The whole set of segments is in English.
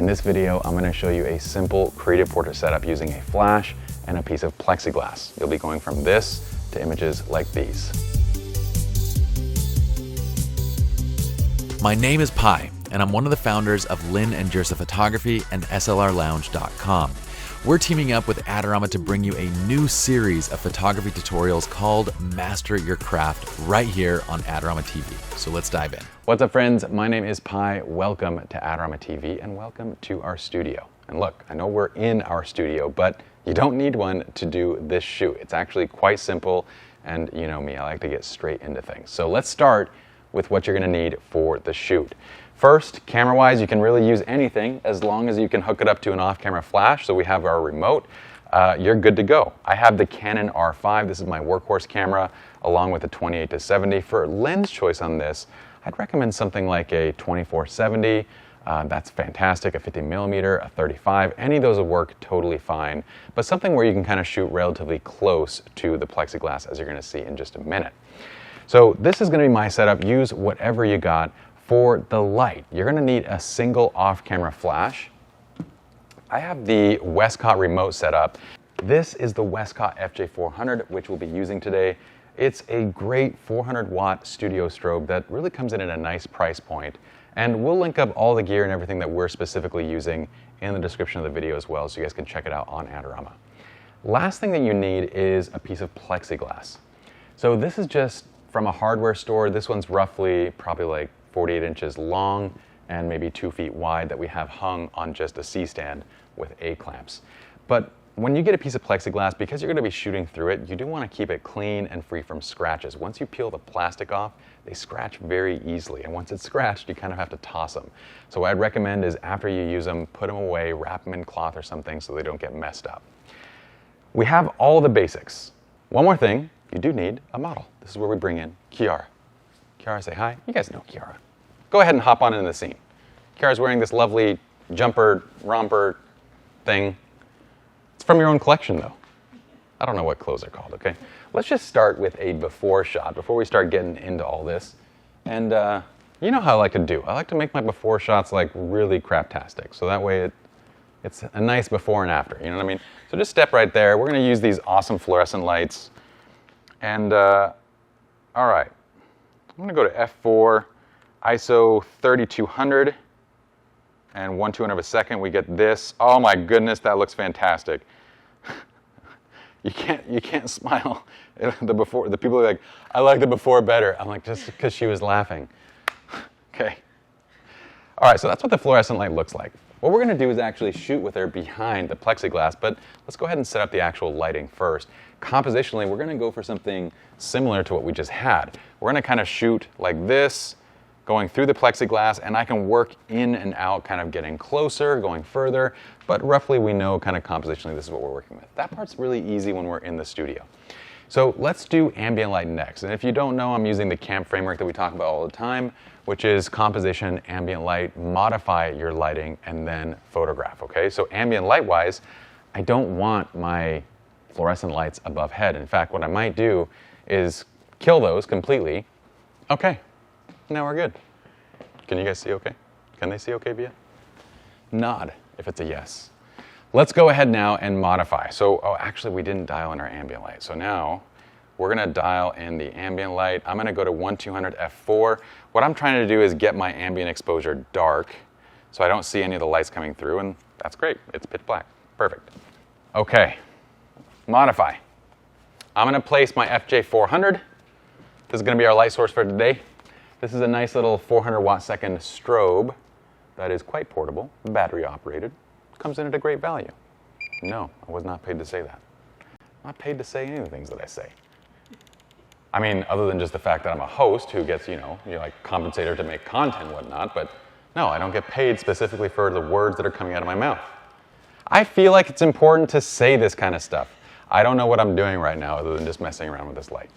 In this video, I'm going to show you a simple creative portrait setup using a flash and a piece of plexiglass. You'll be going from this to images like these. My name is Pi, and I'm one of the founders of Lynn and Jersa Photography and SLRLounge.com. We're teaming up with Adorama to bring you a new series of photography tutorials called Master Your Craft right here on Adorama TV. So let's dive in. What's up, friends? My name is Pi. Welcome to Adorama TV and welcome to our studio. And look, I know we're in our studio, but you don't need one to do this shoot. It's actually quite simple, and you know me, I like to get straight into things. So let's start with what you're gonna need for the shoot. First, camera-wise, you can really use anything as long as you can hook it up to an off-camera flash. So we have our remote. You're good to go. I have the Canon R5. This is my workhorse camera, along with the 28-70. For lens choice on this, I'd recommend something like a 24-70. That's fantastic. A 50mm, a 35. Any of those will work totally fine. But something where you can kind of shoot relatively close to the plexiglass, as you're going to see in just a minute. So this is going to be my setup. Use whatever you got. For the light, you're going to need a single off-camera flash. I have the Westcott remote set up. This is the Westcott FJ400, which we'll be using today. It's a great 400-watt studio strobe that really comes in at a nice price point. And we'll link up all the gear and everything that we're specifically using in the description of the video as well, so you guys can check it out on Adorama. Last thing that you need is a piece of plexiglass. So this is just from a hardware store. This one's roughly probably like 48 inches long and maybe 2 feet wide that we have hung on just a C-stand with A-clamps. But when you get a piece of plexiglass, because you're going to be shooting through it, you do want to keep it clean and free from scratches. Once you peel the plastic off, they scratch very easily. And once it's scratched, you kind of have to toss them. So what I'd recommend is after you use them, put them away, wrap them in cloth or something so they don't get messed up. We have all the basics. One more thing, you do need a model. This is where we bring in Kiara. Kiara, say hi. You guys know Kiara. Go ahead and hop on into the scene. Kiara's wearing this lovely jumper, romper thing. It's from your own collection, though. I don't know what clothes are called, okay? Let's just start with a before shot before we start getting into all this. And you know how I like to do. I like to make my before shots like really craptastic. So that way it's a nice before and after, you know what I mean? So just step right there. We're gonna use these awesome fluorescent lights. And all right. I'm going to go to f4, ISO 3200, and 1/200 of a second. We get this. Oh my goodness, that looks fantastic. You can't smile. The people are like, I like the before better. I'm like, just because she was laughing. Okay. All right, so that's what the fluorescent light looks like. What we're going to do is actually shoot with her behind the plexiglass, but let's go ahead and set up the actual lighting first. Compositionally, we're going to go for something similar to what we just had. We're going to kind of shoot like this, going through the plexiglass, and I can work in and out, kind of getting closer, going further, but roughly we know kind of compositionally this is what we're working with. That part's really easy when we're in the studio. So let's do ambient light next. And if you don't know, I'm using the CAMP framework that we talk about all the time, which is composition, ambient light, modify your lighting, and then photograph, okay? So ambient light-wise, I don't want my fluorescent lights above head. In fact, what I might do is kill those completely. Okay, now we're good. Can you guys see okay? Can they see okay, Bia? Nod if it's a yes. Let's go ahead now and modify. So, actually we didn't dial in our ambient light. So now we're gonna dial in the ambient light. I'm gonna go to 1/200 f4. What I'm trying to do is get my ambient exposure dark so I don't see any of the lights coming through, and that's great. It's pitch black. Perfect. Okay, modify. I'm gonna place my FJ400. This is gonna be our light source for today. This is a nice little 400 watt second strobe that is quite portable, battery operated. Comes in at a great value. No, I was not paid to say that. I'm not paid to say any of the things that I say. I mean, other than just the fact that I'm a host who gets, you're like compensated to make content and whatnot, but no, I don't get paid specifically for the words that are coming out of my mouth. I feel like it's important to say this kind of stuff. I don't know what I'm doing right now other than just messing around with this light.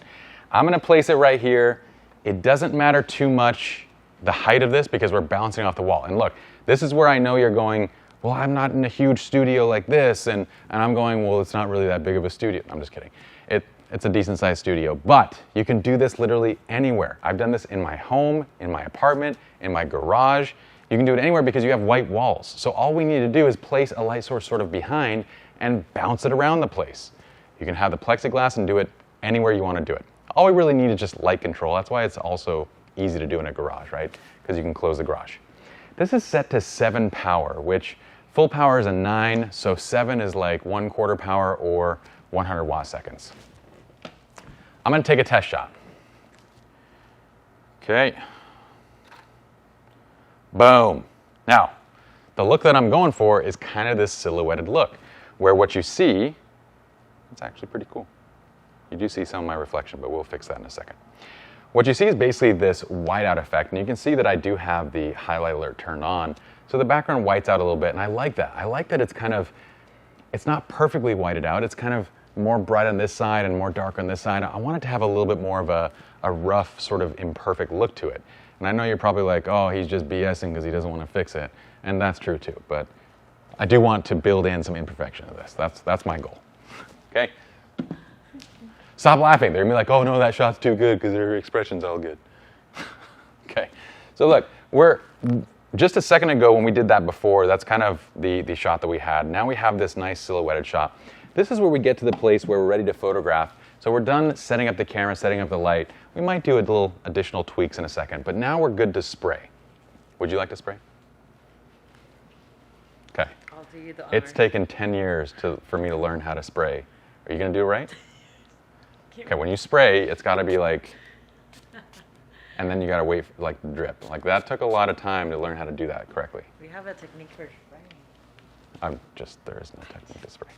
I'm gonna place it right here. It doesn't matter too much the height of this because we're bouncing off the wall. And look, this is where I know you're going, well, I'm not in a huge studio like this, and I'm going, well, it's not really that big of a studio. I'm just kidding. It's a decent sized studio, but you can do this literally anywhere. I've done this in my home, in my apartment, in my garage. You can do it anywhere because you have white walls. So all we need to do is place a light source sort of behind and bounce it around the place. You can have the plexiglass and do it anywhere you want to do it. All we really need is just light control. That's why it's also easy to do in a garage, right? Because you can close the garage. This is set to 7 power, which full power is a 9, so 7 is like 1/4 power or 100 watt-seconds. I'm going to take a test shot. Okay. Boom. Now, the look that I'm going for is kind of this silhouetted look, where what you see, it's actually pretty cool. You do see some of my reflection, but we'll fix that in a second. What you see is basically this whiteout effect, and you can see that I do have the highlight alert turned on, so the background whites out a little bit, and I like that. I like that it's not perfectly whited out, it's kind of more bright on this side and more dark on this side. I want it to have a little bit more of a rough, sort of imperfect look to it. And I know you're probably like, oh, he's just BSing because he doesn't want to fix it. And that's true too, but I do want to build in some imperfection to this. That's my goal, okay? Stop laughing. They're gonna be like, oh no, that shot's too good because their expression's all good. Okay, so look, just a second ago when we did that before, that's kind of the shot that we had. Now we have this nice silhouetted shot. This is where we get to the place where we're ready to photograph. So we're done setting up the camera, setting up the light. We might do a little additional tweaks in a second, but now we're good to spray. Would you like to spray? Okay. I'll do you the honor. It's taken 10 years for me to learn how to spray. Are you gonna do it right? Okay, when you spray, it's gotta be like, and then you gotta wait for like drip. Like that took a lot of time to learn how to do that correctly. We have a technique for spraying. There is no technique to spray.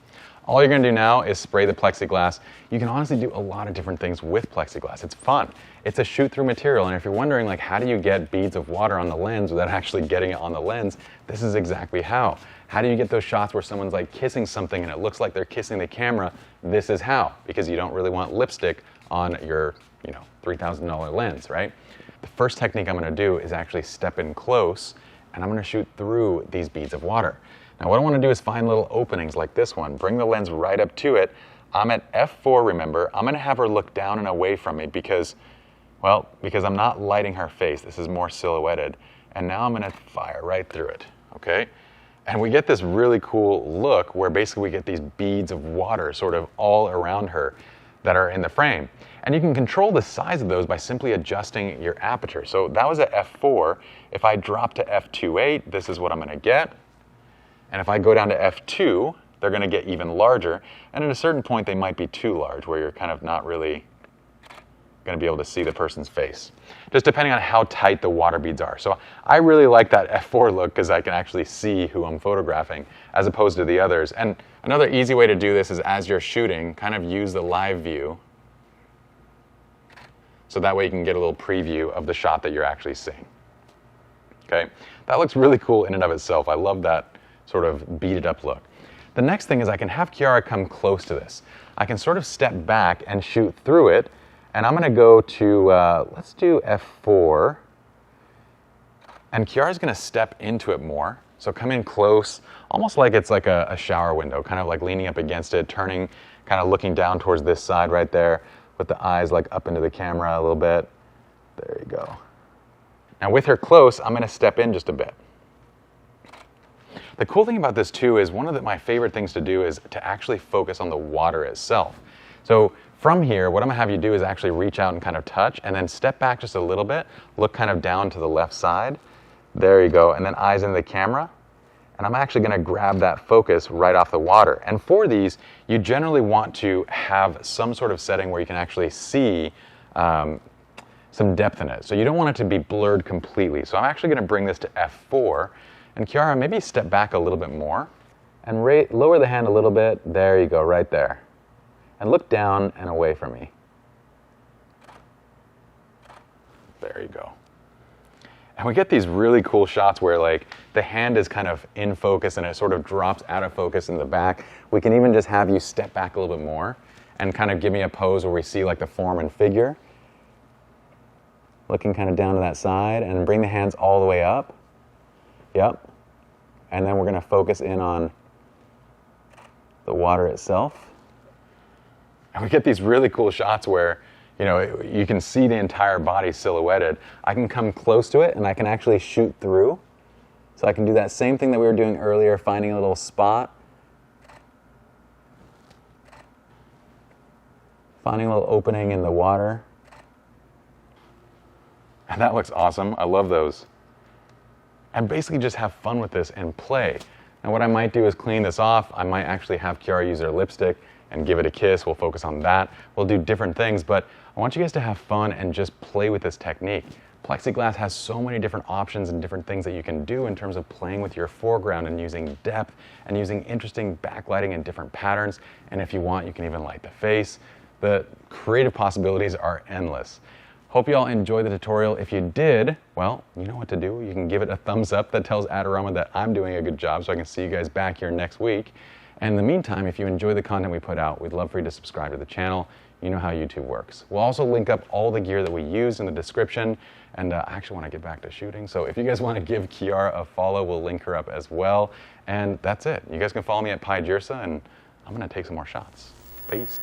All you're gonna do now is spray the plexiglass. You can honestly do a lot of different things with plexiglass. It's fun. It's a shoot-through material, and if you're wondering like how do you get beads of water on the lens without actually getting it on the lens, this is exactly how. How do you get those shots where someone's like kissing something and it looks like they're kissing the camera? This is how, because you don't really want lipstick on your, $3,000 lens, right? The first technique I'm gonna do is actually step in close, and I'm gonna shoot through these beads of water. Now what I want to do is find little openings like this one, bring the lens right up to it. I'm at f4, remember. I'm going to have her look down and away from me because I'm not lighting her face. This is more silhouetted. And now I'm going to fire right through it, okay? And we get this really cool look where basically we get these beads of water sort of all around her that are in the frame. And you can control the size of those by simply adjusting your aperture. So that was at f4. If I drop to f2.8, this is what I'm going to get. And if I go down to f2, they're going to get even larger. And at a certain point, they might be too large, where you're kind of not really going to be able to see the person's face, just depending on how tight the water beads are. So I really like that f4 look because I can actually see who I'm photographing as opposed to the others. And another easy way to do this is as you're shooting, kind of use the live view. So that way you can get a little preview of the shot that you're actually seeing. Okay, that looks really cool in and of itself. I love that sort of beaded up look. The next thing is I can have Kiara come close to this. I can sort of step back and shoot through it, and I'm gonna go to, let's do f4, and Kiara's gonna step into it more. So come in close, almost like it's like a shower window, kind of like leaning up against it, turning, kind of looking down towards this side right there, with the eyes like up into the camera a little bit. There you go. Now with her close, I'm gonna step in just a bit. The cool thing about this too is one of my favorite things to do is to actually focus on the water itself. So from here, what I'm gonna have you do is actually reach out and kind of touch and then step back just a little bit, look kind of down to the left side. There you go, and then eyes into the camera. And I'm actually gonna grab that focus right off the water. And for these, you generally want to have some sort of setting where you can actually see some depth in it. So you don't want it to be blurred completely. So I'm actually gonna bring this to f4. And Kiara, maybe step back a little bit more and lower the hand a little bit. There you go, right there. And look down and away from me. There you go. And we get these really cool shots where like the hand is kind of in focus and it sort of drops out of focus in the back. We can even just have you step back a little bit more and kind of give me a pose where we see like the form and figure. Looking kind of down to that side and bring the hands all the way up. Yep. And then we're going to focus in on the water itself. And we get these really cool shots where, you can see the entire body silhouetted. I can come close to it and I can actually shoot through. So I can do that same thing that we were doing earlier, finding a little spot, finding a little opening in the water. And that looks awesome. I love those. And basically just have fun with this and play. Now what I might do is clean this off. I might actually have Kiara use her lipstick and give it a kiss. We'll focus on that. We'll do different things, but I want you guys to have fun and just play with this technique. Plexiglass has so many different options and different things that you can do in terms of playing with your foreground and using depth and using interesting backlighting and different patterns. And if you want, you can even light the face. The creative possibilities are endless. Hope you all enjoyed the tutorial. If you did, well, you know what to do. You can give it a thumbs up that tells Adorama that I'm doing a good job so I can see you guys back here next week. And in the meantime, if you enjoy the content we put out, we'd love for you to subscribe to the channel. You know how YouTube works. We'll also link up all the gear that we use in the description. And I actually want to get back to shooting. So if you guys want to give Kiara a follow, we'll link her up as well. And that's it. You guys can follow me at PieJirsa, and I'm going to take some more shots. Peace.